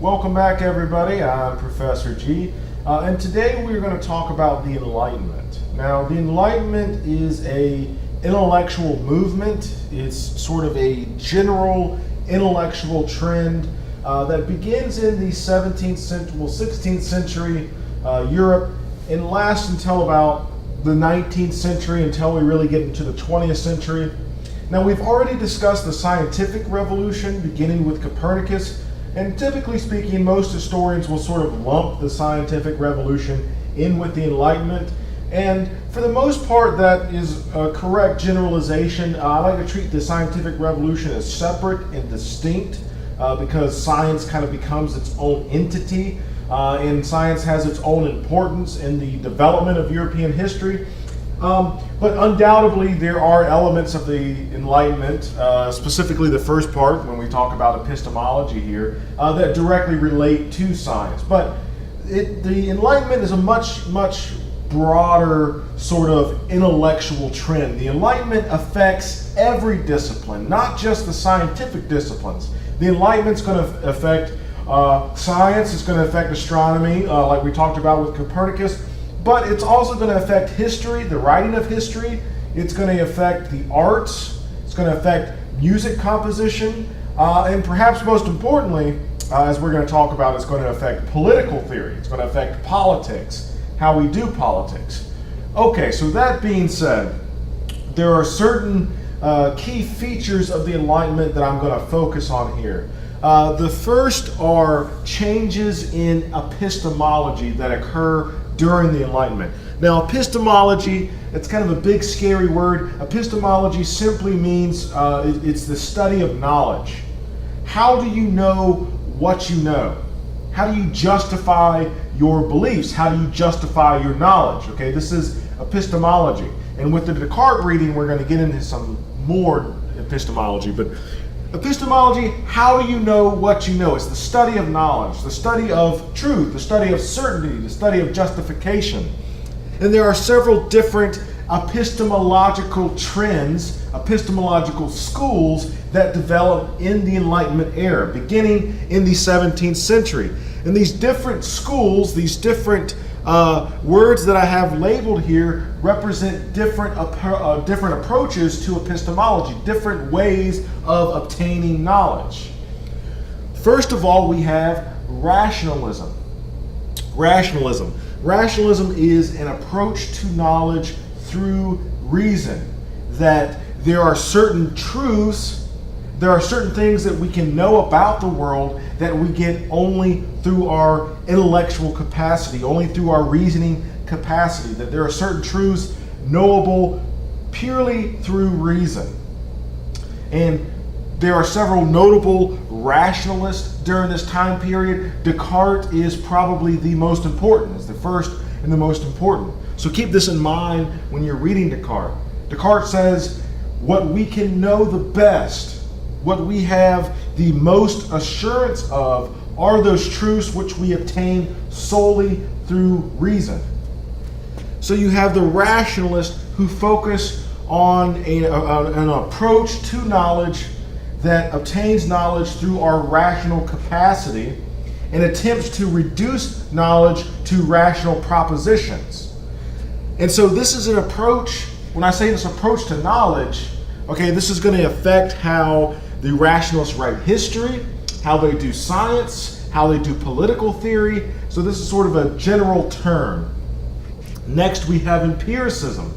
Welcome back, everybody. I'm Professor G, and today we're going to talk about the Enlightenment. Now, the Enlightenment is an intellectual movement. It's sort of a general intellectual trend that begins in the 16th century Europe and lasts until about the 19th century, until we really get into the 20th century. Now, we've already discussed the scientific revolution, beginning with Copernicus. And typically speaking, most historians will sort of lump the scientific revolution in with the Enlightenment. And for the most part, that is a correct generalization. I like to treat the scientific revolution as separate and distinct because science kind of becomes its own entity, and science has its own importance in the development of European history. But undoubtedly, there are elements of the Enlightenment, specifically the first part, when we talk about epistemology here, that directly relate to science. But the Enlightenment is a much broader sort of intellectual trend. The Enlightenment affects every discipline, not just the scientific disciplines. The Enlightenment's going to affect science, it's going to affect astronomy, like we talked about with Copernicus. But it's also going to affect history, the writing of history. It's going to affect the arts. It's going to affect music composition. And perhaps most importantly, as we're going to talk about, it's going to affect political theory. It's going to affect politics, how we do politics. Okay, so that being said, there are certain key features of the Enlightenment that I'm going to focus on here. The first are changes in epistemology that occur during the Enlightenment. Now, epistemology, it's kind of a big, scary word. Epistemology simply means it's the study of knowledge. How do you know what you know? How do you justify your beliefs? How do you justify your knowledge? Okay, this is epistemology. And with the Descartes reading, we're going to get into some more epistemology. But epistemology, how do you know what you know? It's the study of knowledge, the study of truth, the study of certainty, the study of justification. And there are several different epistemological trends, epistemological schools that develop in the Enlightenment era, beginning in the 17th century. And these different schools, these different words that I have labeled here represent different approaches to epistemology, different ways of obtaining knowledge. First of all, we have rationalism. Rationalism is an approach to knowledge through reason, that there are certain truths, there are certain things that we can know about the world that we get only through our intellectual capacity, only through our reasoning capacity, that there are certain truths knowable purely through reason. And there are several notable rationalists during this time period. Descartes is probably the most important, is the first and the most important. So keep this in mind when you're reading Descartes. Descartes says, what we can know the best, what we have the most assurance of, are those truths which we obtain solely through reason. So you have the rationalists who focus on an approach to knowledge that obtains knowledge through our rational capacity and attempts to reduce knowledge to rational propositions. And so this is an approach, when I say this approach to knowledge, okay, this is going to affect how the rationalists write history, how they do science, how they do political theory. So this is sort of a general term. Next, we have empiricism.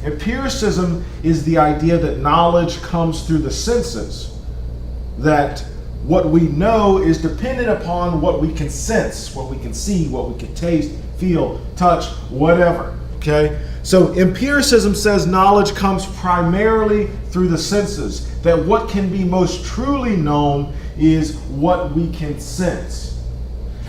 Empiricism is the idea that knowledge comes through the senses, that what we know is dependent upon what we can sense, what we can see, what we can taste, feel, touch, whatever. Okay? So empiricism says knowledge comes primarily through the senses, that what can be most truly known is what we can sense.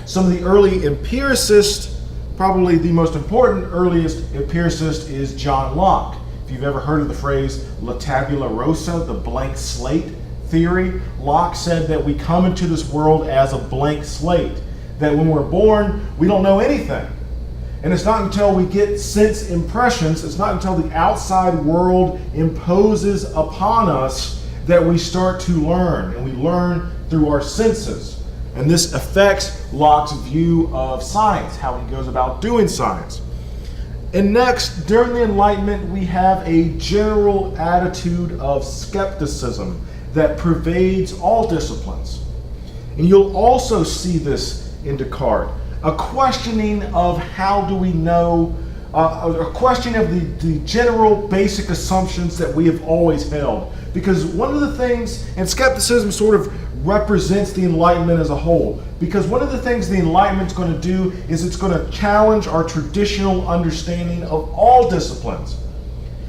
Some of the early empiricists, probably the most important earliest empiricist is John Locke. If you've ever heard of the phrase la tabula rasa, the blank slate theory, Locke said that we come into this world as a blank slate, that when we're born, we don't know anything. And it's not until we get sense impressions, it's not until the outside world imposes upon us that we start to learn, and we learn through our senses. And this affects Locke's view of science, how he goes about doing science. And next, during the Enlightenment, we have a general attitude of skepticism that pervades all disciplines. And you'll also see this in Descartes, a questioning of how do we know, a question of the general basic assumptions that we have always held. Because one of the things, and skepticism sort of represents the Enlightenment as a whole, because one of the things the Enlightenment's going to do is it's going to challenge our traditional understanding of all disciplines.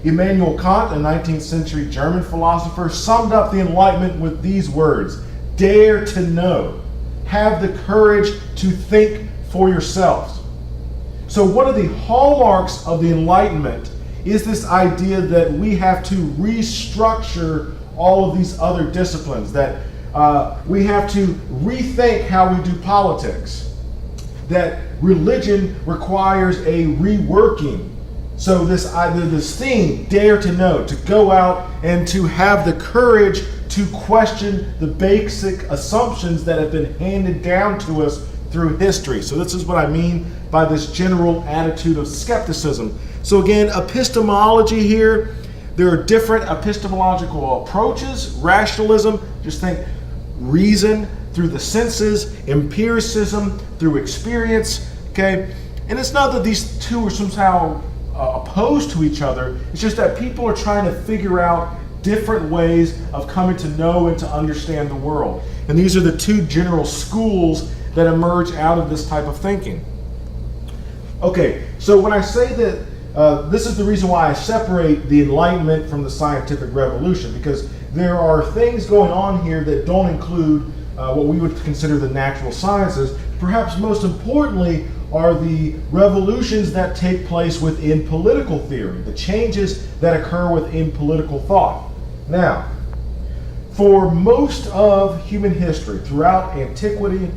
Immanuel Kant, a 19th century German philosopher, summed up the Enlightenment with these words: dare to know, have the courage to think for yourselves. So one of the hallmarks of the Enlightenment is this idea that we have to restructure all of these other disciplines, that we have to rethink how we do politics, that religion requires a reworking. So this theme, dare to know, to go out and to have the courage to question the basic assumptions that have been handed down to us through history. So this is what I mean by this general attitude of skepticism. So again, epistemology here, there are different epistemological approaches. Rationalism, just think reason through the senses, empiricism through experience, okay? And it's not that these two are somehow opposed to each other. It's just that people are trying to figure out different ways of coming to know and to understand the world. And these are the two general schools that emerge out of this type of thinking. Okay, so when I say that this is the reason why I separate the Enlightenment from the scientific revolution, because there are things going on here that don't include what we would consider the natural sciences. Perhaps most importantly are the revolutions that take place within political theory, the changes that occur within political thought. Now, for most of human history, throughout antiquity,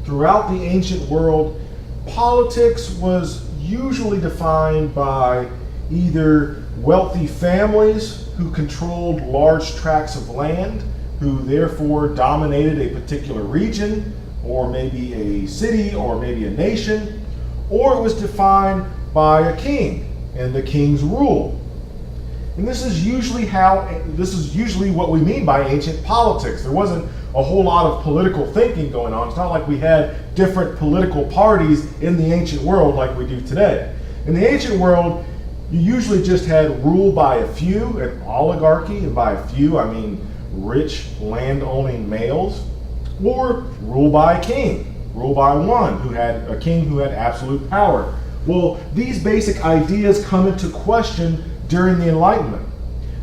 throughout the ancient world, politics was usually defined by either wealthy families who controlled large tracts of land, who therefore dominated a particular region, or maybe a city, or maybe a nation, or it was defined by a king and the king's rule. And this is usually what we mean by ancient politics. There wasn't a whole lot of political thinking going on. It's not like we had different political parties in the ancient world like we do today. In the ancient world, you usually just had rule by a few, an oligarchy, and by a few I mean rich land-owning males, or rule by a king, rule by one a king who had absolute power. Well, these basic ideas come into question during the Enlightenment,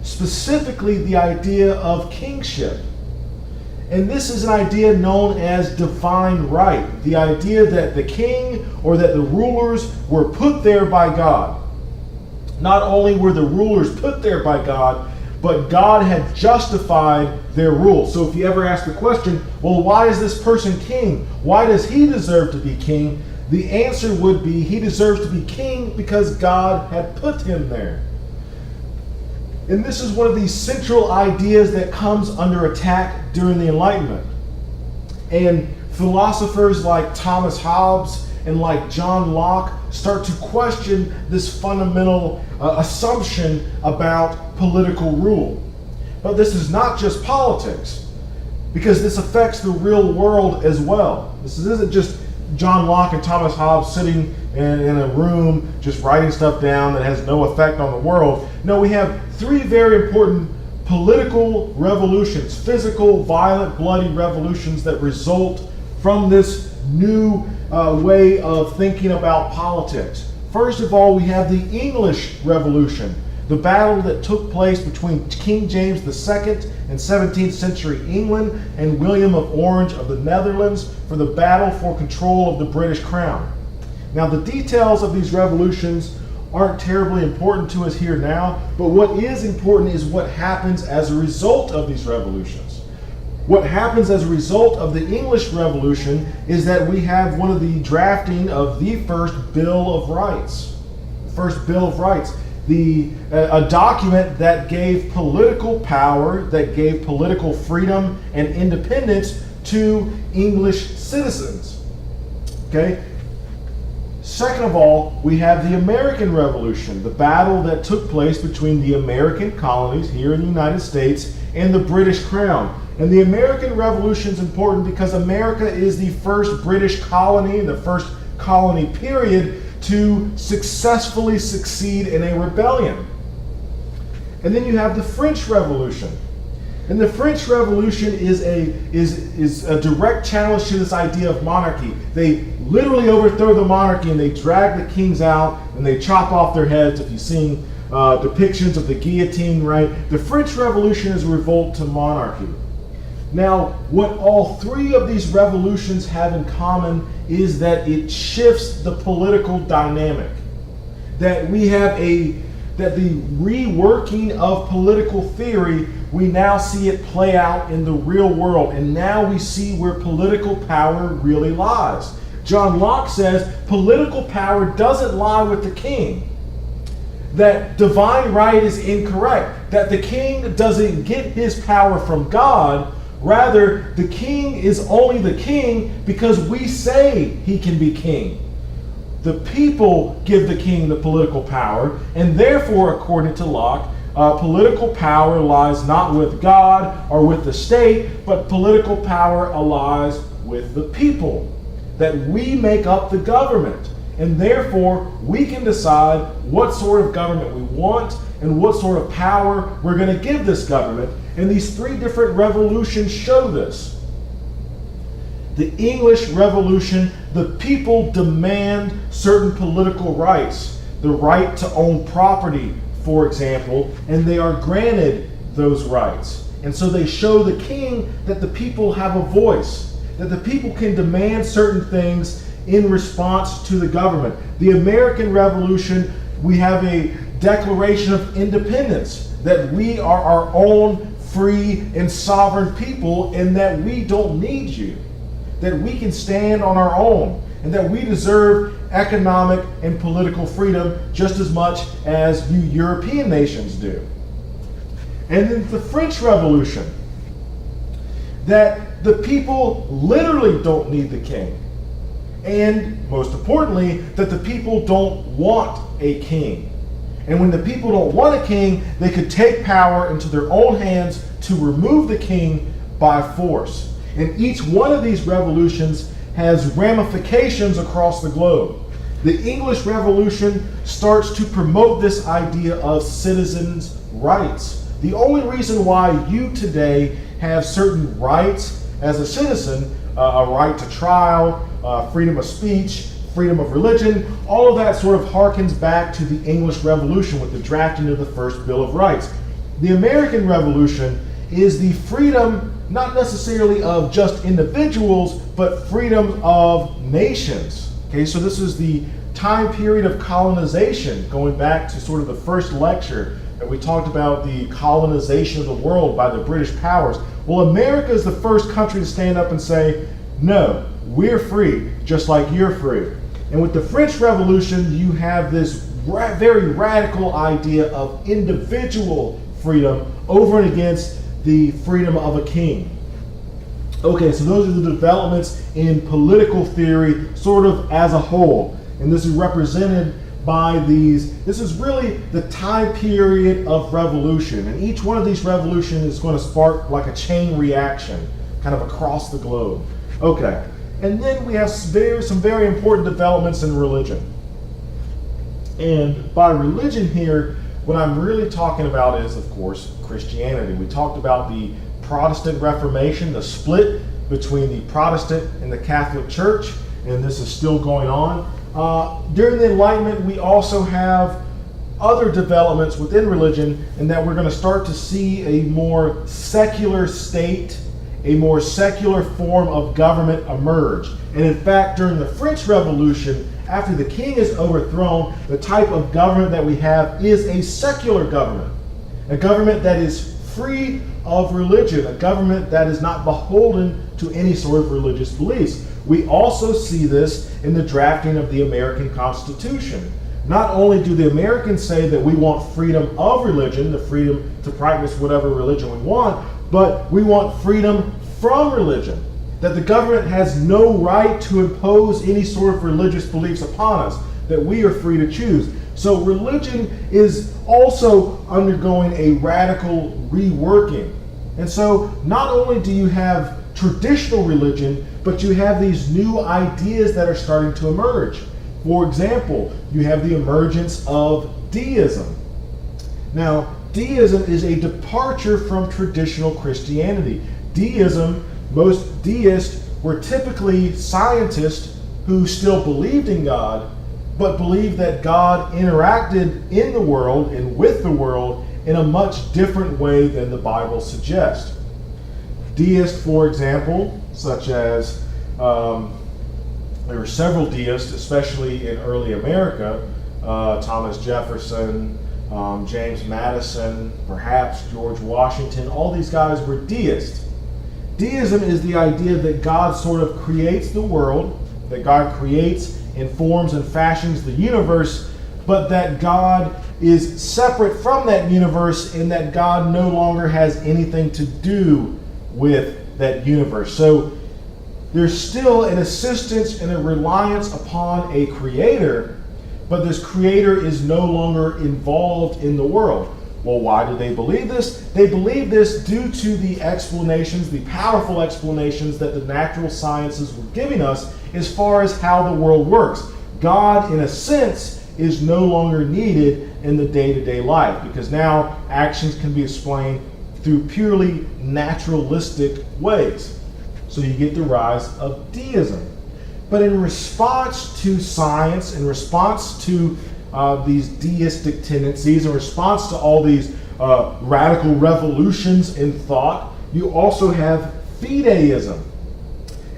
specifically the idea of kingship. And this is an idea known as divine right, the idea that the king or that the rulers were put there by God. Not only were the rulers put there by God, but God had justified their rule. So if you ever ask the question, well, why is this person king? Why does he deserve to be king? The answer would be he deserves to be king because God had put him there. And this is one of these central ideas that comes under attack during the Enlightenment. And philosophers like Thomas Hobbes and like John Locke start to question this fundamental assumption about political rule. But this is not just politics, because this affects the real world as well. This isn't just John Locke and Thomas Hobbes sitting in a room just writing stuff down that has no effect on the world. No, we have three very important political revolutions, physical, violent, bloody revolutions that result from this new way of thinking about politics. First of all, we have the English Revolution, the battle that took place between King James II in 17th century England and William of Orange of the Netherlands for the battle for control of the British crown. Now, the details of these revolutions aren't terribly important to us here now, but what is important is what happens as a result of these revolutions. What happens as a result of the English Revolution is that we have one of the drafting of the first Bill of Rights. The first Bill of Rights. A document that gave political power, that gave political freedom and independence to English citizens. Okay? Second of all, we have the American Revolution, the battle that took place between the American colonies here in the United States and the British Crown. And the American Revolution is important because America is the first British colony, the first colony period, to successfully succeed in a rebellion. And then you have the French Revolution. And the French Revolution is a direct challenge to this idea of monarchy. They literally overthrow the monarchy and they drag the kings out and they chop off their heads. If you've seen depictions of the guillotine, right? The French Revolution is a revolt to monarchy. Now, what all three of these revolutions have in common is that it shifts the political dynamic. That we have that the reworking of political theory, we now see it play out in the real world. And now we see where political power really lies. John Locke says political power doesn't lie with the king. That divine right is incorrect. That the king doesn't get his power from God. Rather, the king is only the king because we say he can be king. The people give the king the political power, and therefore, according to Locke, political power lies not with God or with the state, but political power lies with the people. That we make up the government, and therefore we can decide what sort of government we want and what sort of power we're going to give this government. And these three different revolutions show this. The English Revolution, the people demand certain political rights. The right to own property, for example, and they are granted those rights. And so they show the king that the people have a voice, that the people can demand certain things in response to the government. The American Revolution, we have a Declaration of Independence, that we are our own free and sovereign people and that we don't need you. That we can stand on our own and that we deserve economic and political freedom just as much as you European nations do. And then the French Revolution, that the people literally don't need the king. And most importantly, that the people don't want a king. And when the people don't want a king, they could take power into their own hands to remove the king by force. And each one of these revolutions has ramifications across the globe. The English Revolution starts to promote this idea of citizens' rights. The only reason why you today have certain rights as a citizen, a right to trial, freedom of speech, freedom of religion, all of that sort of harkens back to the English Revolution with the drafting of the first Bill of Rights. The American Revolution is the freedom not necessarily of just individuals, but freedom of nations. Okay, so this is the time period of colonization, going back to sort of the first lecture that we talked about the colonization of the world by the British powers. Well, America is the first country to stand up and say, no, we're free, just like you're free. And with the French Revolution, you have this very radical idea of individual freedom over and against the freedom of a king. Okay, so those are the developments in political theory sort of as a whole. And this is represented by this is really the time period of revolution. And each one of these revolutions is going to spark like a chain reaction kind of across the globe. Okay, and then we have some very important developments in religion. And by religion here, what I'm really talking about is, of course, Christianity. We talked about the Protestant Reformation, the split between the Protestant and the Catholic Church, and this is still going on. During the Enlightenment, we also have other developments within religion, in that we're going to start to see a more secular state, a more secular form of government emerge. And in fact, during the French Revolution, after the king is overthrown, the type of government that we have is a secular government. A government that is free of religion, a government that is not beholden to any sort of religious beliefs. We also see this in the drafting of the American Constitution. Not only do the Americans say that we want freedom of religion, the freedom to practice whatever religion we want, but we want freedom from religion. that the government has no right to impose any sort of religious beliefs upon us, that we are free to choose. So religion is also undergoing a radical reworking. And so not only do you have traditional religion, but you have these new ideas that are starting to emerge. For example, you have the emergence of deism. Now, deism is a departure from traditional Christianity. Deism, most deists were typically scientists who still believed in God, but believed that God interacted in the world and with the world in a much different way than the Bible suggests. Deists, for example, such as there were several deists, especially in early America, Thomas Jefferson, James Madison, perhaps George Washington. All these guys were deists. Deism is the idea that God sort of creates the world, that God creates and forms and fashions the universe, but that God is separate from that universe and that God no longer has anything to do with that universe. So there's still an assistance and a reliance upon a creator, but this creator is no longer involved in the world. Well, why do they believe this? They believe this due to the explanations, the powerful explanations that the natural sciences were giving us as far as how the world works. God, in a sense, is no longer needed in the day-to-day life because now actions can be explained through purely naturalistic ways. So you get the rise of deism. But in response to science, in response to these deistic tendencies, in response to all these radical revolutions in thought, you also have fideism.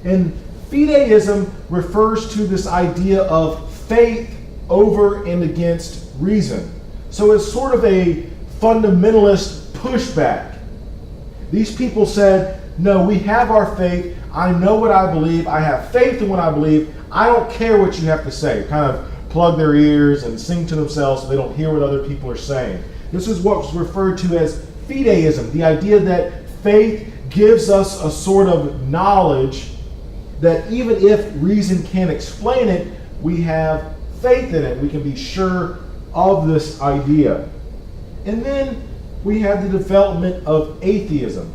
And fideism refers to this idea of faith over and against reason. So it's sort of a fundamentalist pushback. These people said, no, we have our faith. I know what I believe. I have faith in what I believe. I don't care what you have to say. Kind of plug their ears and sing to themselves so they don't hear what other people are saying. This is what's referred to as fideism, the idea that faith gives us a sort of knowledge that even if reason can't explain it, we have faith in it. We can be sure of this idea. And then we have the development of atheism,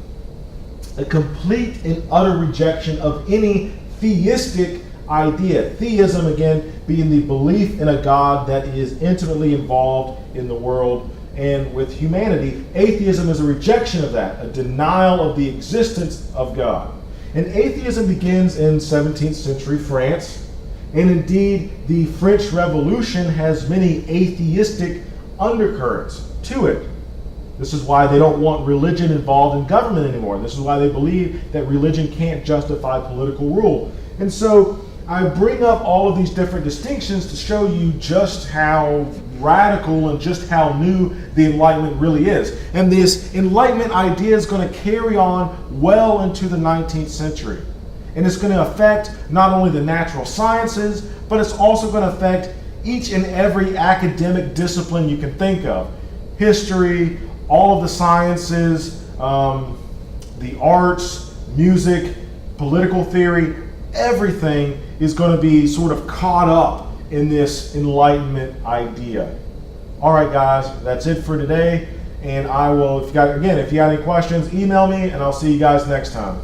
a complete and utter rejection of any theistic idea. Theism, again, being the belief in a God that is intimately involved in the world and with humanity. Atheism is a rejection of that, a denial of the existence of God. And atheism begins in 17th century France, and indeed the French Revolution has many atheistic undercurrents to it. This is why they don't want religion involved in government anymore. This is why they believe that religion can't justify political rule. And so I bring up all of these different distinctions to show you just how radical and just how new the Enlightenment really is. And this Enlightenment idea is going to carry on well into the 19th century. And it's going to affect not only the natural sciences, but it's also going to affect each and every academic discipline you can think of. History, all of the sciences, the arts, music, political theory, everything is going to be sort of caught up in this Enlightenment idea. All right, guys, that's it for today. And I will, if you got any questions, email me, and I'll see you guys next time.